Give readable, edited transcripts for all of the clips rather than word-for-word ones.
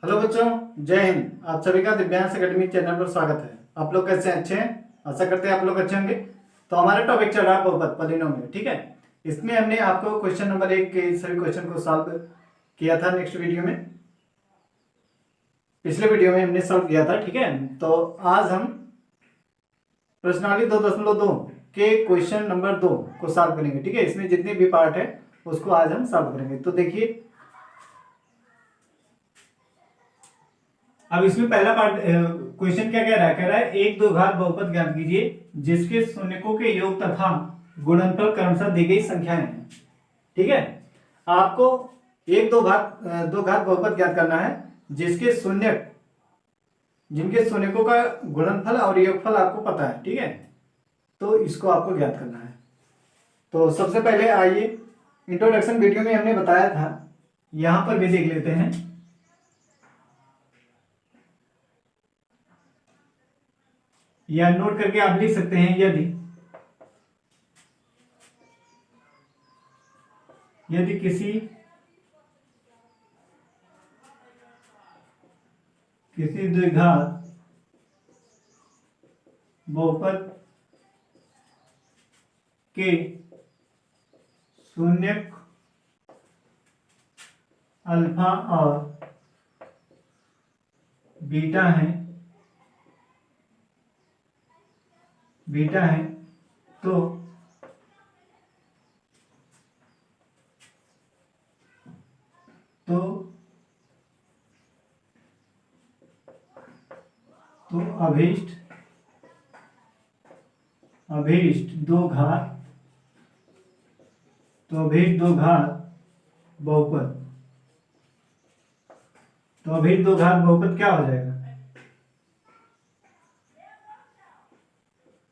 Hello बच्चों, जय हिंद। आप सभी का दिव्यांश एकेडमी चैनल पर स्वागत है। आप लोग कैसे हैं? अच्छे हैं? आशा करते हैं आप लोग अच्छे होंगे। तो हमारा टॉपिक चल रहा है बहुपद पॉलिनोमियल, ठीक है। इसमें हमने आपको क्वेश्चन नंबर 1 के सभी क्वेश्चन को सॉल्व किया था नेक्स्ट वीडियो में। पिछले वीडियो में हमने सॉल्व किया था, ठीक है। तो आज हम प्रश्नावली 2.2 के क्वेश्चन नंबर 2 को सॉल्व करेंगे, ठीक है। इसमें जितने भी पार्ट है उसको आज हम सॉल्व करेंगे। तो देखिए, अब इसमें पहला पार्ट क्वेश्चन क्या कह रहा है एक दो घात बहुपद ज्ञात कीजिए जिसके शून्यकों के योग तथा गुणनफल क्रमशः दी गई संख्याएं हैं, ठीक है। आपको दो घात बहुपद ज्ञात करना है जिनके शून्यकों का गुणनफल और योगफल आपको पता है, ठीक है। तो इसको आपको ज्ञात करना है। तो सबसे पहले आइए, इंट्रोडक्शन वीडियो में हमने बताया था, यहां पर भी देख लेते हैं। या नोट करके आप लिख सकते हैं, यदि किसी द्विघात बहुपद के शून्यक अल्फा और बीटा है तो अभीष्ट दो घात बहुपद क्या हो जाएगा?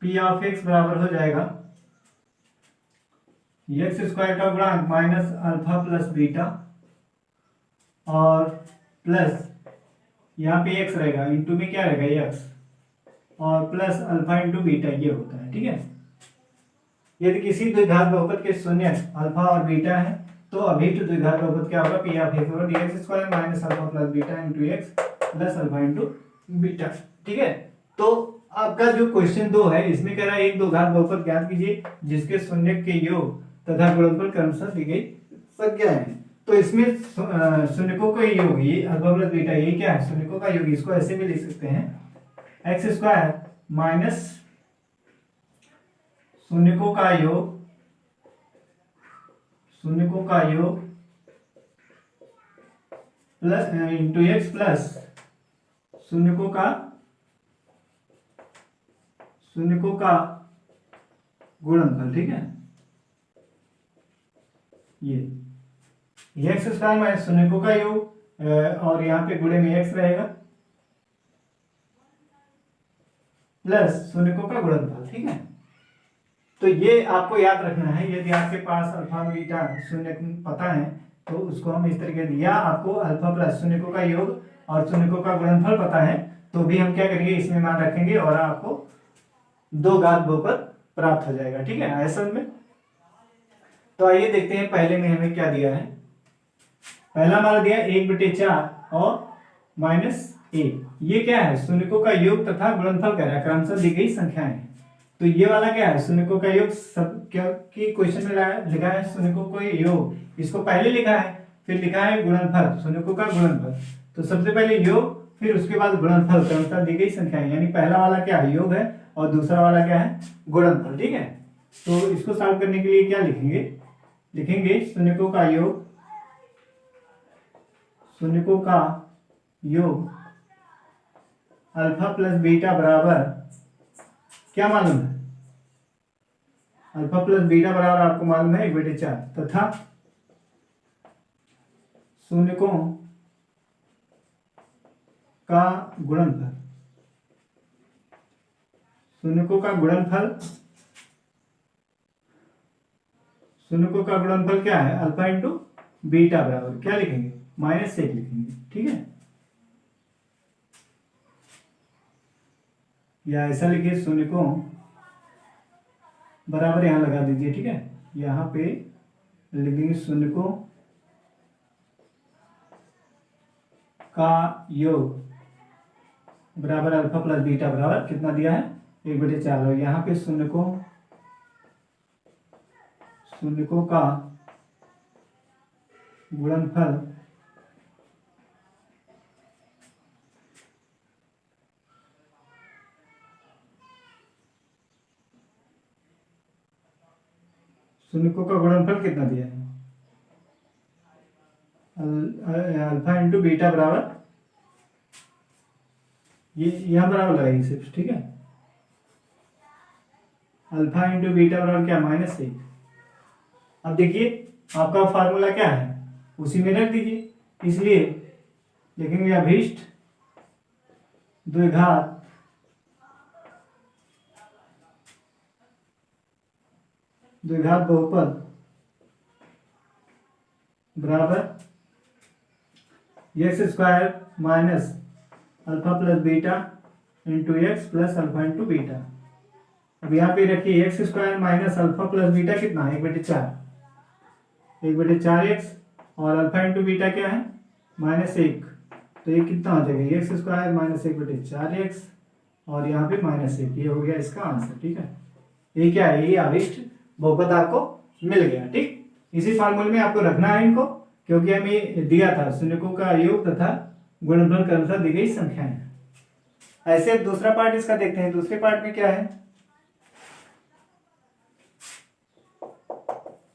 पी ऑफ एक्स बराबर हो जाएगा एक्स स्क्वायर का गुणांक माइनस अल्फा प्लस बीटा और प्लस यहाँ पे एक्स रहेगा, इंटू में क्या रहेगा एक्स और प्लस अल्फा इंटू बीटा, ये होता है, ठीक है। यदि किसी द्विघात बहुपद के शून्य अल्फा और बीटा है तो अभीष्ट द्विघात बहुपद क्या होगा? पी ऑफ एक्स बराबर X square minus alpha plus beta into X plus alpha into beta, ठीक है। तो आपका जो क्वेश्चन 2 है, इसमें कह रहा है एक दो घात बहुपद ज्ञात कीजिए जिसके शून्य के योग तथा गुणनफल क्रमशः दी गई संख्या है। तो इसमें शून्यकों का योग, ये अल्फा प्लस बीटा, ये क्या है? शून्यकों का योग। इसको ऐसे भी लिख सकते हैं, एक्स स्क्वायर माइनस शून्यकों का योग प्लस इंटू एक्स प्लस शून्यकों का गुणनफल, ठीक है। ये एक्स स्क्वायर माइनस शून्यकों का योग और यहाँ पे गुणे में एक्स रहेगा प्लस शून्यकों का गुणनफल, ठीक है। तो ये आपको याद रखना है। यदि आपके पास अल्फा बीटा शून्य पता है तो उसको हम इस तरीके से, या आपको अल्फा प्लस शून्यकों का योग और शून्यकों का गुणनफल पता है तो भी हम क्या करेंगे, इसमें मान रखेंगे और आपको दो घात बहुपद प्राप्त हो जाएगा, ठीक है, ऐसा में। तो आइए देखते हैं पहले में हमें क्या दिया है। पहला हमारा दिया 1/4 और माइनस ए। ये क्या है? शून्यकों का योग तथा गुणनफल कह रहा है, क्रमशः दी गई संख्याएं हैं। तो ये वाला क्या है? शून्यकों का योग। सब क्या की क्वेश्चन में लिखा है शून्यकों का योग, इसको पहले लिखा है, फिर लिखा है गुणनफल, शून्यकों का गुणनफल। तो सबसे पहले योग, फिर उसके बाद गुणनफल, क्रमशः दी गई संख्याएं। यानी पहला वाला क्या है? योग है और दूसरा वाला क्या है? गुणनफल, ठीक है। तो इसको सॉल्व करने के लिए क्या लिखेंगे शून्यकों का योग अल्फा प्लस बीटा बराबर क्या मालूम है? अल्फा प्लस बीटा बराबर आपको मालूम है 1/4 तथा शून्यकों का गुणनफल। शून्यकों का गुणनफल क्या है? अल्फा इंटू बीटा बराबर क्या लिखेंगे? -1 लिखेंगे, ठीक है। या ऐसा लिखिए, शून्यकों बराबर यहां लगा दीजिए, ठीक है। यहां पे लिखेंगे शून्यकों का योग बराबर अल्फा प्लस बीटा बराबर कितना दिया है 1/4। और यहाँ पे शून्यकों का गुणनफल कितना दिया है अल्फा इंटू बीटा बराबर ये यहाँ बराबर लगाएगी सिर्फ, ठीक है। अल्फा इंटू बीटा बराबर क्या -1। अब देखिए आपका फार्मूला क्या है उसी में रख दीजिए, इसलिए लिखेंगे अभीष्ट द्विघात बहुपद बराबर X square minus alpha plus beta into X plus alpha into beta. अब यहाँ पे रखिए x square minus alpha plus beta कितना है 1/4, 1/4 एक्स, और अल्फा इंटू बीटा क्या है -1, तो ये कितना हो जाएगा एक्स स्क्वायर माइनस 1/4 एक्स और यहाँ पे -1। ये हो गया इसका आंसर, ठीक है। ये क्या है, ये अभीष्ट बहुपद आपको मिल गया, ठीक। इसी फार्मूले में आपको रखना है इनको, क्योंकि हमें दिया था शून्यकों का योग तथा गुणनफल क्रमशः दी गई संख्याएं। ऐसे दूसरा पार्ट इसका देखते हैं। दूसरे पार्ट में क्या है,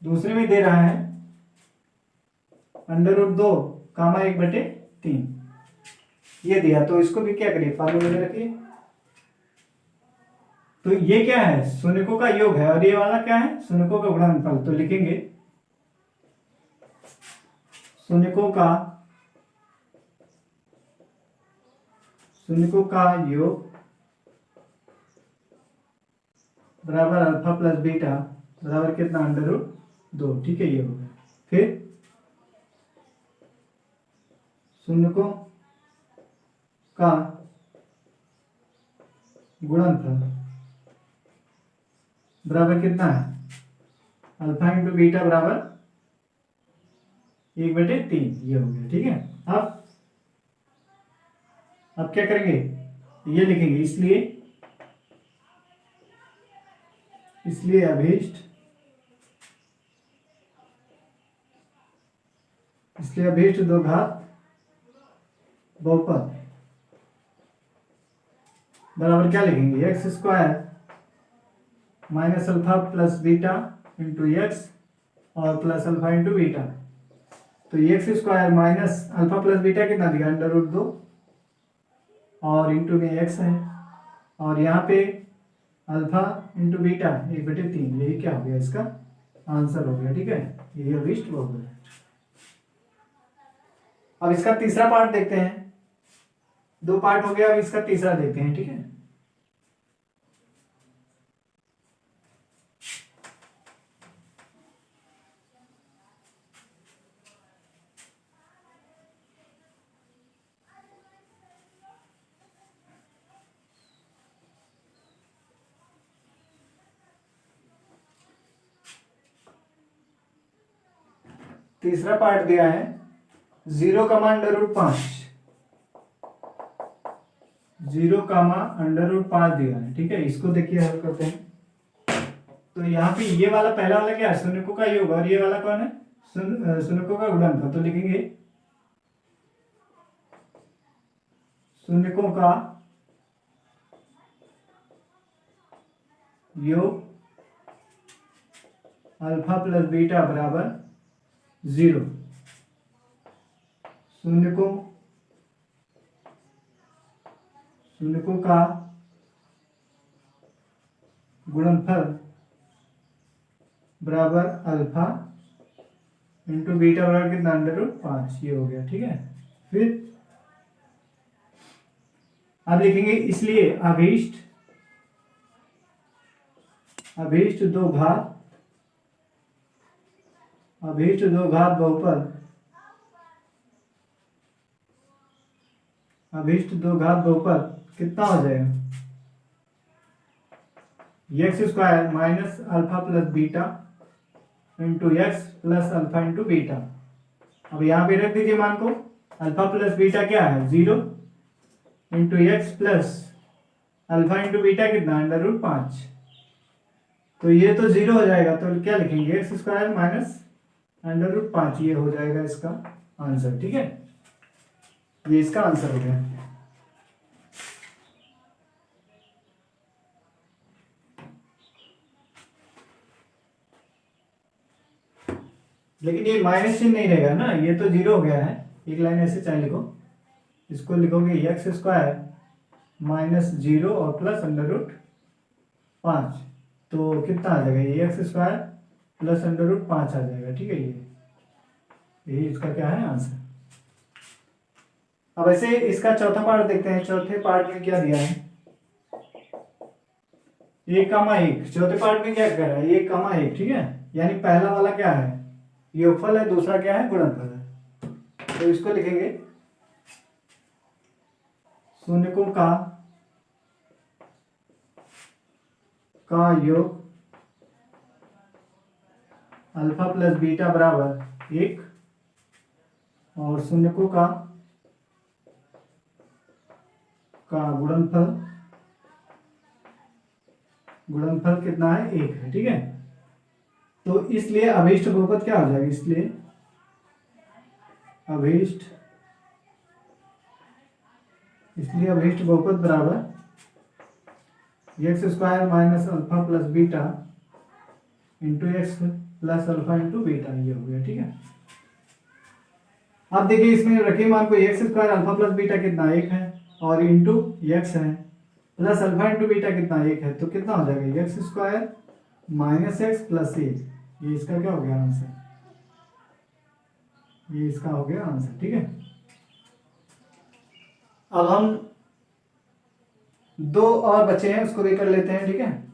दूसरे में दे रहा है √2 कामा 1/3 ये दिया, तो इसको भी क्या करिए फार्मूले में रखिए। तो ये क्या है शून्यकों का योग है और ये वाला क्या है शून्यकों का गुणनफल, तो लिखेंगे शून्यकों का योग बराबर अल्फा प्लस बीटा बराबर कितना √2, ठीक है। ये हो गया। फिर शून्यकों का गुणनफल बराबर कितना है अल्फा इंटू बीटा बराबर 1/3, ये हो गया, ठीक है। अब क्या करेंगे ये लिखेंगे, इसलिए अभीष्ट द्विघात बहुपद बराबर क्या लिखेंगे x square minus alpha plus beta into x और प्लस अल्फा इंटू बीटा। तो X square minus alpha plus beta कितना दिया √2 और इंटू में एक्स है और यहाँ पे अल्फा इंटू बीटा 1/3, यही क्या हो गया इसका आंसर हो गया, ठीक है। यही अभीष्ट बहुपद है। अब इसका तीसरा पार्ट देखते हैं। 2 पार्ट हो गया, अब इसका तीसरा देखते हैं, ठीक है। तीसरा पार्ट दिया है 0, √5 दिया है, ठीक है। इसको देखिए हल करते हैं। तो यहाँ पे ये वाला पहला वाला क्या है शून्यकों का योग और ये वाला कौन है शून्यकों का गुणनफल, तो लिखेंगे शून्यकों का योग अल्फा प्लस बीटा बराबर 0। शून्यकों का गुणनफल बराबर अल्फा इंटू बीटा बराबर कितना √5, ये हो गया, ठीक है। फिर अब लिखेंगे इसलिए अभीष्ट द्विघात बहुपद कितना हो जाएगा x square minus alpha plus beta into X plus alpha into beta. अब यहाँ पे रख दीजिए मान को, अल्फा प्लस बीटा क्या है 0 into X plus alpha into beta कितना √5। तो ये तो 0 हो जाएगा, तो क्या लिखेंगे एक्स स्क्वायर माइनस √5, ये हो जाएगा इसका आंसर। ठीक है, ये इसका आंसर हो गया। लेकिन ये माइनस चिन्ह नहीं रहेगा ना, ये तो 0 हो गया है। एक लाइन ऐसे चाहे लिखो, इसको लिखोगे एक्स स्क्वायर माइनस 0 और प्लस √5, तो कितना आ जाएगा ये एक्स स्क्वायर प्लस √5 आ जाएगा। ठीक है, ये इसका क्या है आंसर। अब ऐसे इसका चौथा पार्ट देखते हैं। चौथे पार्ट में क्या दिया है 1,1। चौथे पार्ट में क्या कह रहा है 1,1। ठीक है, यानी पहला वाला क्या है योगफल है, दूसरा क्या है गुणनफल है। तो इसको लिखेंगे शून्यकों का योग अल्फा प्लस बीटा बराबर 1 और शून्यकों का गुणनफल कितना है 1 है। ठीक है, तो इसलिए अभीष्ट बहुपद क्या हो जाएगा, इसलिए अभीष्ट बहुपद बराबर X square minus alpha plus beta into X plus alpha into beta, ये हो गया। ठीक है, अब देखिए इसमें रखे मान को x square alpha plus beta कितना 1 है और इंटू एक्स है प्लस अल्फा इंटू बीटा कितना 1 है, तो कितना हो जाएगा x square minus x plus 1। ये इसका क्या हो गया आंसर, ये इसका हो गया आंसर। ठीक है, अब हम 2 और बचे हैं, उसको भी कर लेते हैं। ठीक है,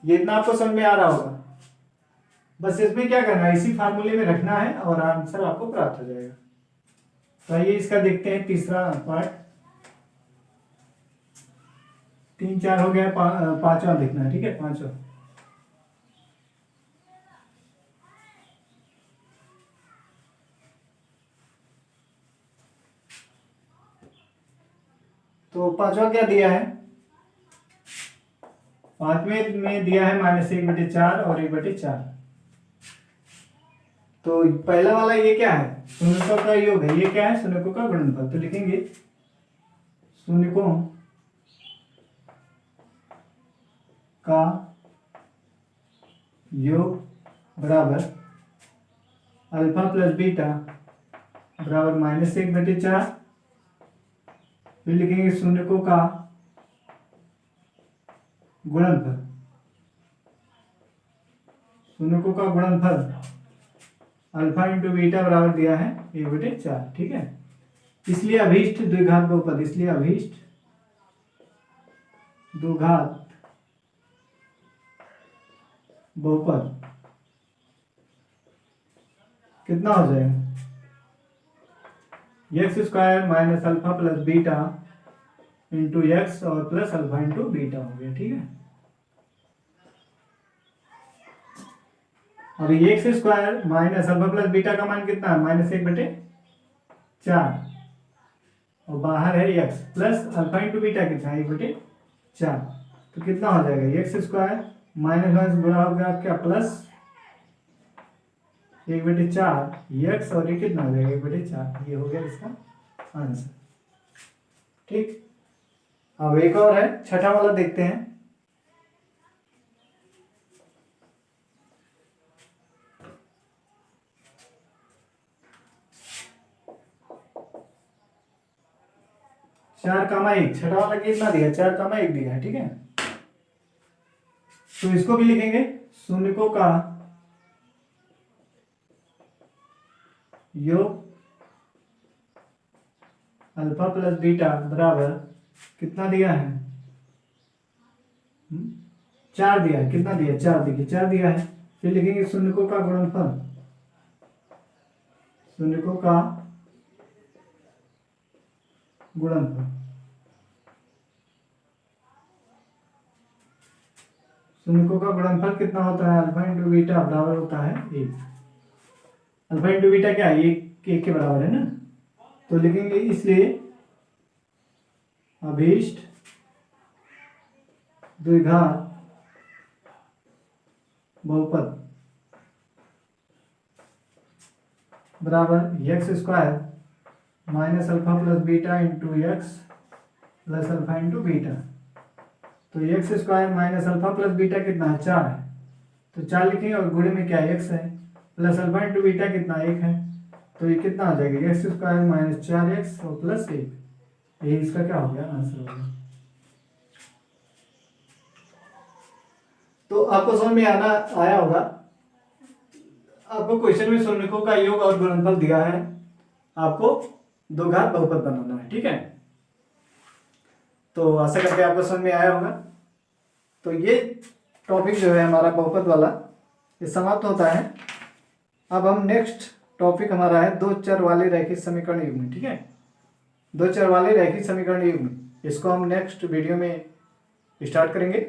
ये इतना आपको समझ में आ रहा होगा। बस इसमें क्या करना है, इसी फार्मूले में रखना है और आंसर आपको प्राप्त हो जाएगा। तो आइए इसका देखते हैं तीसरा पार्ट। 3 4 हो गया, पांचवा देखना है। ठीक है, पांचवा तो पांचवा क्या दिया है, पांचवें में दिया है -1/4 और 1/4। तो पहला वाला ये क्या है शून्यकों का योग है, ये क्या है शून्यकों का गुणनफल। तो लिखेंगे शून्यकों का योग बराबर अल्फा प्लस बीटा बराबर -1/4। फिर लिखेंगे शून्यकों का गुणनफल, शून्यकों का गुणनफल अल्फा इंटू बीटा बराबर दिया है 1/4। ठीक है, इसलिए अभीष्ट द्विघात बहुपद, इसलिए अभीष्ट द्विघात बहुपद कितना हो जाएगा x square minus alpha plus beta into x और प्लस अल्फा इंटू बीटा हो गया। ठीक है, अब x square minus alpha plus beta का मान कितना है -1/4 और बाहर है x plus alpha into beta कितना है 1/4। तो कितना हो जाएगा एक्स स्क्वायर माइनस गुणा हो गया क्या प्लस 1/4 एक्स और ये कितना हो जाएगा 1/4। ये हो गया इसका आंसर। ठीक, अब एक और है छठा वाला देखते हैं। चार कामा एक, छठा वाला कितना दिया 4,1 दिया है। ठीक है, तो इसको भी लिखेंगे शून्यकों का योग अल्फा प्लस बीटा बराबर कितना दिया है 4 दिया है। कितना दिया 4, देखिए 4 दिया है। फिर लिखेंगे शून्यकों का गुणनफल, शून्यकों का गुणनफल, शून्यकों का गुणनफल कितना होता है अल्फा इंटू बीटा बराबर होता है 1। अल्फा इंटू बीटा क्या है, ये के 1 के बराबर है ना, तो लिखेंगे इसलिए अभीष्ट द्विघात बहुपद बराबर X square minus alpha plus beta into X plus alpha into beta. तो X square minus alpha plus beta कितना है, 4 है, तो 4 लिखेंगे और गुणे में क्या है, एक्स है, प्लस अल्फा इंटू बीटा कितना 1 है, तो ये कितना आ जाएगा, एक्स स्क्वायर माइनस 4x और प्लस 1। यही इसका क्या हो गया, आंसर हो गया। तो आपको समझ में आया होगा। आपको क्वेश्चन में शून्यकों का योग और गुणनफल दिया है, आपको दो घात बहुपद बनाना है, ठीक है। तो आशा करते हैं आपको समझ में आया होगा। तो ये टॉपिक जो है हमारा बहुपद वाला, ये समाप्त होता है। अब हम नेक्स्ट टॉपिक हमारा है दो चर वाले रैखिक समीकरण युग्म, ठीक है। दो चर वाले रैखिक समीकरण युग्म, इसको हम नेक्स्ट वीडियो में स्टार्ट करेंगे।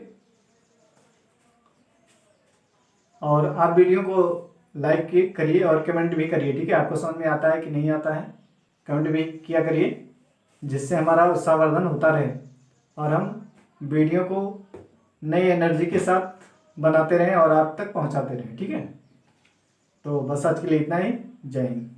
और आप वीडियो को लाइक करिए और कमेंट भी करिए, ठीक है। आपको समझ में आता है कि नहीं आता है, कमेंट भी किया करिए, जिससे हमारा उत्साहवर्धन होता रहे और हम वीडियो को नई एनर्जी के साथ बनाते रहें और आप तक पहुंचाते रहें, ठीक है। तो बस आज के लिए इतना ही। जय हिंद।